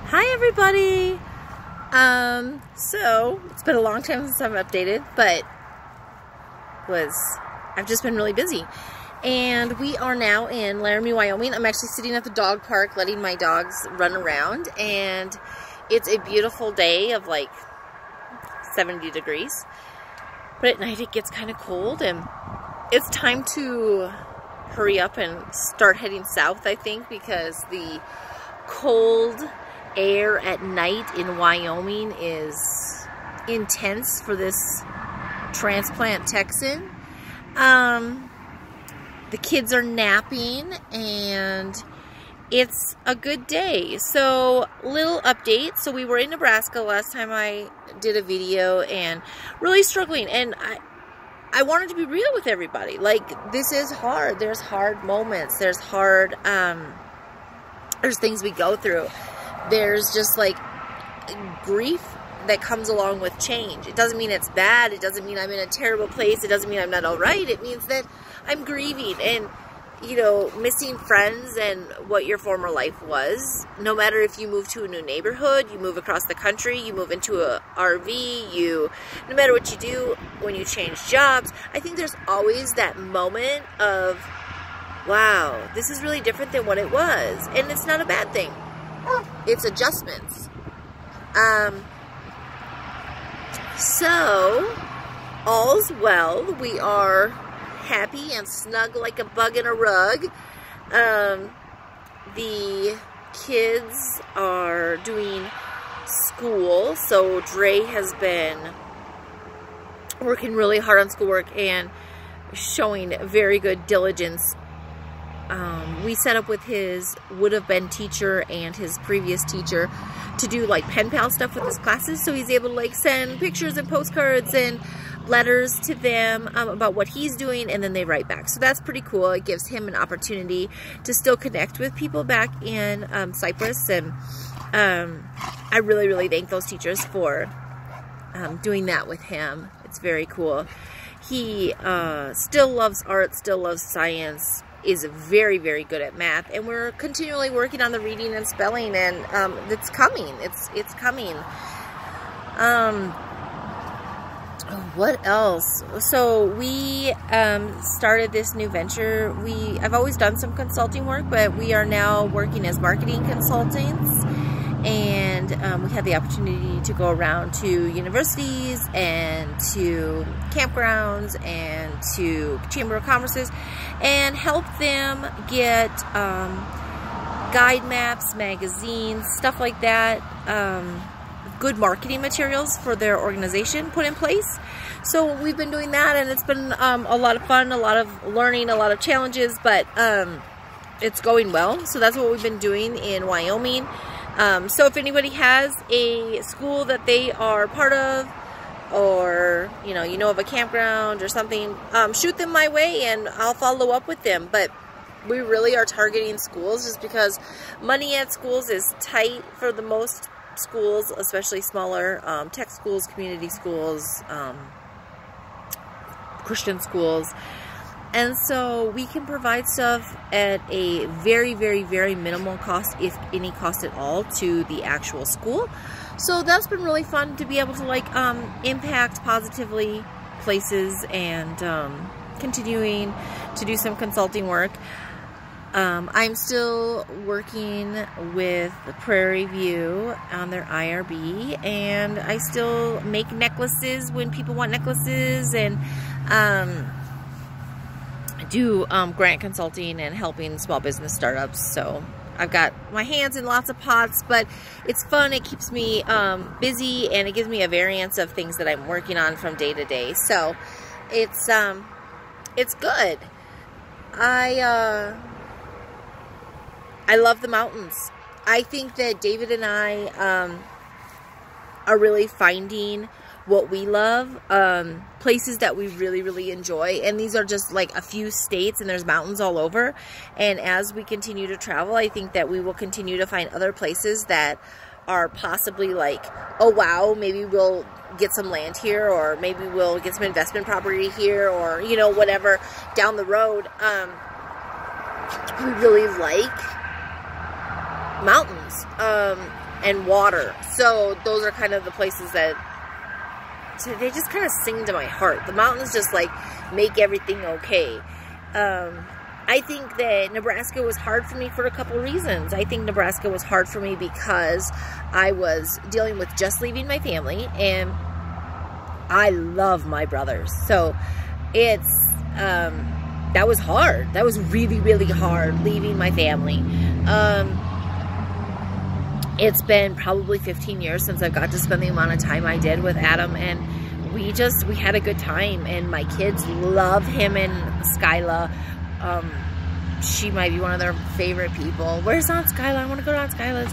Hi everybody! So it's been a long time since I've updated, but I've just been really busy. And we are now in Laramie, Wyoming. I'm actually sitting at the dog park letting my dogs run around, and it's a beautiful day of like 70 degrees. But at night it gets kind of cold, and it's time to hurry up and start heading south, I think, because the cold air at night in Wyoming is intense for this transplant Texan. The kids are napping and it's a good day. So, little update. So we were in Nebraska last time I did a video and really struggling, and I wanted to be real with everybody. Like, this is hard. There's hard moments. There's hard there's things we go through. There's just like grief that comes along with change. It doesn't mean it's bad. It doesn't mean I'm in a terrible place. It doesn't mean I'm not all right. It means that I'm grieving and, you know, missing friends and what your former life was. No matter if you move to a new neighborhood, you move across the country, you move into a RV, no matter what you do, when you change jobs, I think there's always that moment of, wow, this is really different than what it was. And it's not a bad thing. It's adjustments. So, all's well. We are happy and snug like a bug in a rug. The kids are doing school, so Dre has been working really hard on schoolwork and showing very good diligence. We set up with his would-have-been teacher and his previous teacher to do like pen pal stuff with his classes, so he's able to like send pictures and postcards and letters to them about what he's doing, and then they write back. So that's pretty cool. It gives him an opportunity to still connect with people back in Cyprus, and I really thank those teachers for doing that with him. It's very cool. He still loves art, still loves science, is very good at math, and we're continually working on the reading and spelling, and it's coming. It's coming. What else? So we started this new venture. I've always done some consulting work, but we are now working as marketing consultants, and we had the opportunity to go around to universities and to campgrounds and to Chamber of Commerce's and help them get guide maps, magazines, stuff like that, good marketing materials for their organization put in place. So we've been doing that, and it's been a lot of fun, a lot of learning, a lot of challenges, but it's going well. So that's what we've been doing in Wyoming. So if anybody has a school that they are part of, or you know of a campground or something, shoot them my way and I'll follow up with them. But we really are targeting schools just because money at schools is tight for the most schools, especially smaller tech schools, community schools, Christian schools. And so we can provide stuff at a very minimal cost, if any cost at all, to the actual school. So that's been really fun to be able to like impact positively places, and continuing to do some consulting work. I'm still working with Prairie View on their IRB, and I still make necklaces when people want necklaces, and do grant consulting and helping small business startups. So I've got my hands in lots of pots, but it's fun. It keeps me busy, and it gives me a variance of things that I'm working on from day to day. So it's good. I love the mountains. I think that David and I are really finding what we love, places that we really enjoy, and these are just like a few states, and there's mountains all over. And as we continue to travel, I think that we will continue to find other places that are possibly like, oh wow, maybe we'll get some land here, or maybe we'll get some investment property here, or you know, whatever down the road. We really like mountains. and water. So those are kind of the places that they just kind of sing to my heart. The mountains just like make everything okay. I think that Nebraska was hard for me for a couple reasons. I think Nebraska was hard for me because I was dealing with just leaving my family, and I love my brothers. So it's, that was hard. That was really, really hard, leaving my family. It's been probably 15 years since I've got to spend the amount of time I did with Adam, and we had a good time, and my kids love him and Skyla. She might be one of their favorite people. Where's Aunt Skyla? I want to go to Aunt Skyla's.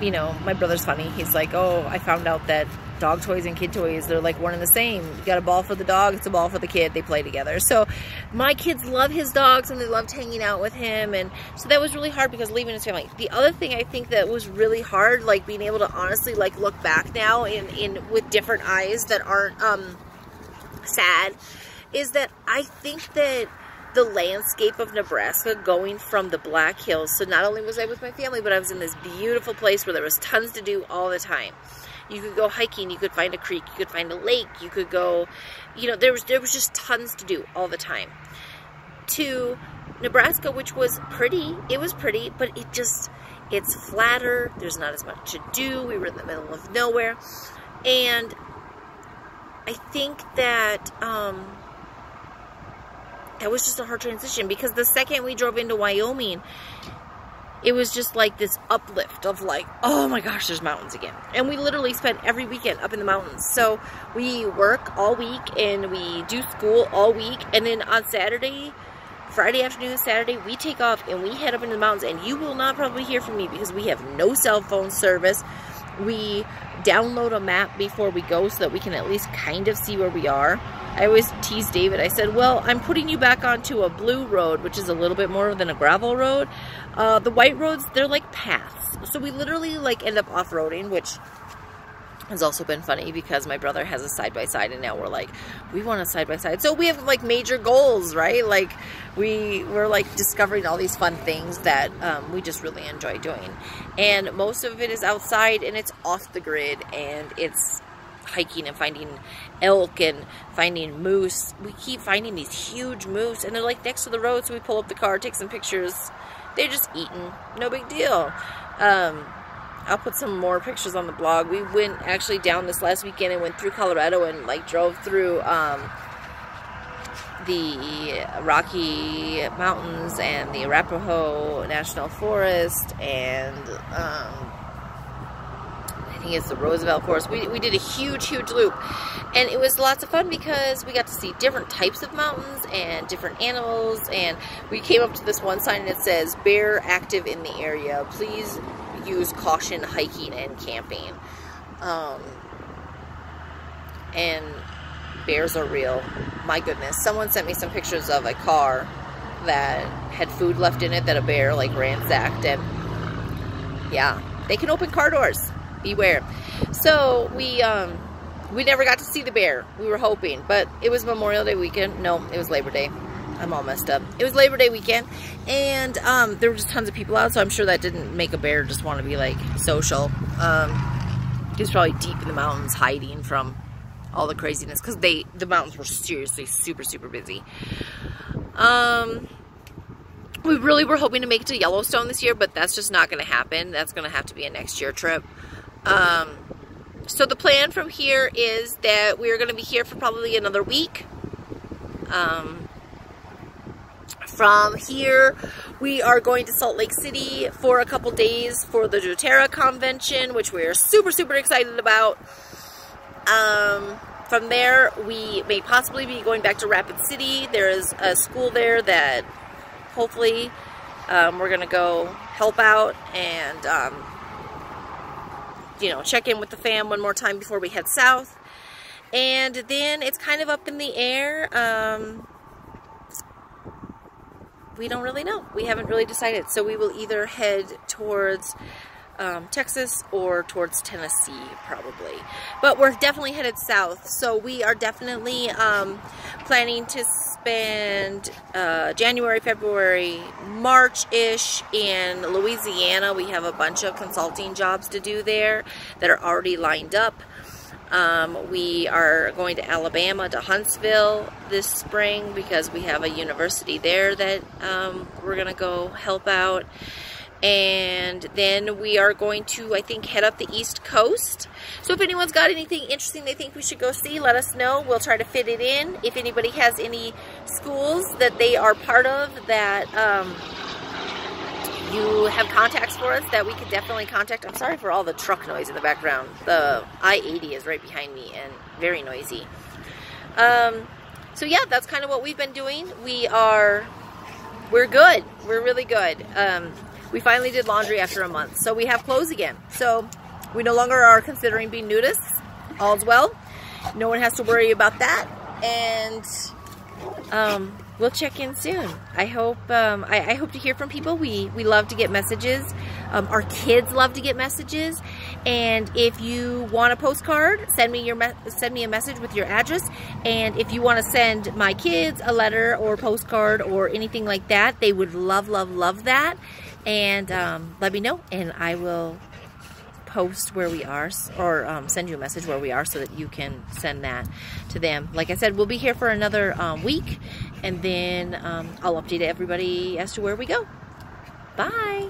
You know, my brother's funny. He's like, oh, I found out that dog toys and kid toys, they're like one and the same. You got a ball for the dog, it's a ball for the kid. They play together. So my kids love his dogs, and they loved hanging out with him. And so that was really hard because leaving his family. The other thing I think that was really hard, like being able to honestly like look back now in with different eyes that aren't sad, is that I think that the landscape of Nebraska, going from the Black Hills, so not only was I with my family, but I was in this beautiful place where there was tons to do all the time. You could go hiking, you could find a creek, you could find a lake, you could go, you know, there was just tons to do all the time. To Nebraska, which was pretty, it was pretty, but it's flatter, there's not as much to do, we were in the middle of nowhere, and I think that, that was just a hard transition, because the second we drove into Wyoming, it was just like this uplift of like, oh my gosh, there's mountains again. And we literally spent every weekend up in the mountains. So we work all week and we do school all week. And then on Saturday, Friday afternoon, Saturday, we take off and we head up into the mountains. And you will not probably hear from me because we have no cell phone service. We download a map before we go so that we can at least kind of see where we are. I always tease David. I said, well, I'm putting you back onto a blue road, which is a little bit more than a gravel road. The white roads, they're like paths. So we literally like end up off-roading, which has also been funny because my brother has a side-by-side, and now we're like, we want a side-by-side. So we have like major goals, right? Like we're like discovering all these fun things that we just really enjoy doing. And most of it is outside, and it's off the grid, and it's hiking and finding elk and finding moose. We keep finding these huge moose, and they're like next to the road, so we pull up the car, take some pictures. They're just eating, no big deal. I'll put some more pictures on the blog. We went actually down this last weekend and went through Colorado and like drove through the Rocky Mountains and the Arapahoe National Forest, and I think it's the Roosevelt Forest. We did a huge loop, and it was lots of fun because we got to see different types of mountains and different animals. And we came up to this one sign and it says, bear active in the area, please use caution hiking and camping. And bears are real. My goodness, someone sent me some pictures of a car that had food left in it that a bear like ransacked, and yeah, they can open car doors. Beware. So we never got to see the bear. We were hoping, but it was Memorial Day weekend. No, it was Labor Day. I'm all messed up. It was Labor Day weekend, and there were just tons of people out, so I'm sure that didn't make a bear just want to be like social. He was probably deep in the mountains hiding from all the craziness, because the mountains were seriously super busy. We really were hoping to make it to Yellowstone this year, but that's just not going to happen. That's going to have to be a next year trip. So the plan from here is that we're going to be here for probably another week. From here, we are going to Salt Lake City for a couple days for the doTERRA convention, which we're super excited about. From there, we may possibly be going back to Rapid City. There is a school there that hopefully we're going to go help out and you know, check in with the fam one more time before we head south. And then it's kind of up in the air. We don't really know. We haven't really decided. So we will either head towards Texas or towards Tennessee probably, but we're definitely headed south. So we are definitely planning to spend January, February, March-ish in Louisiana. We have a bunch of consulting jobs to do there that are already lined up. We are going to Alabama, to Huntsville this spring because we have a university there that we're going to go help out. And then we are going to, I think, head up the East Coast. So if anyone's got anything interesting they think we should go see, let us know. We'll try to fit it in. If anybody has any schools that they are part of that you have contacts for us that we could definitely contact. I'm sorry for all the truck noise in the background. The I-80 is right behind me and very noisy. So yeah, that's kind of what we've been doing. We're good. We're really good. We finally did laundry after a month, so we have clothes again. So we no longer are considering being nudists. All's well. No one has to worry about that. And we'll check in soon. I hope I hope to hear from people. We love to get messages. Our kids love to get messages. And if you want a postcard, send me a message with your address. And if you want to send my kids a letter or postcard or anything like that, they would love, love, love that. And let me know, and I will post where we are, or send you a message where we are so that you can send that to them. Like I said, we'll be here for another week, and then I'll update everybody as to where we go. Bye.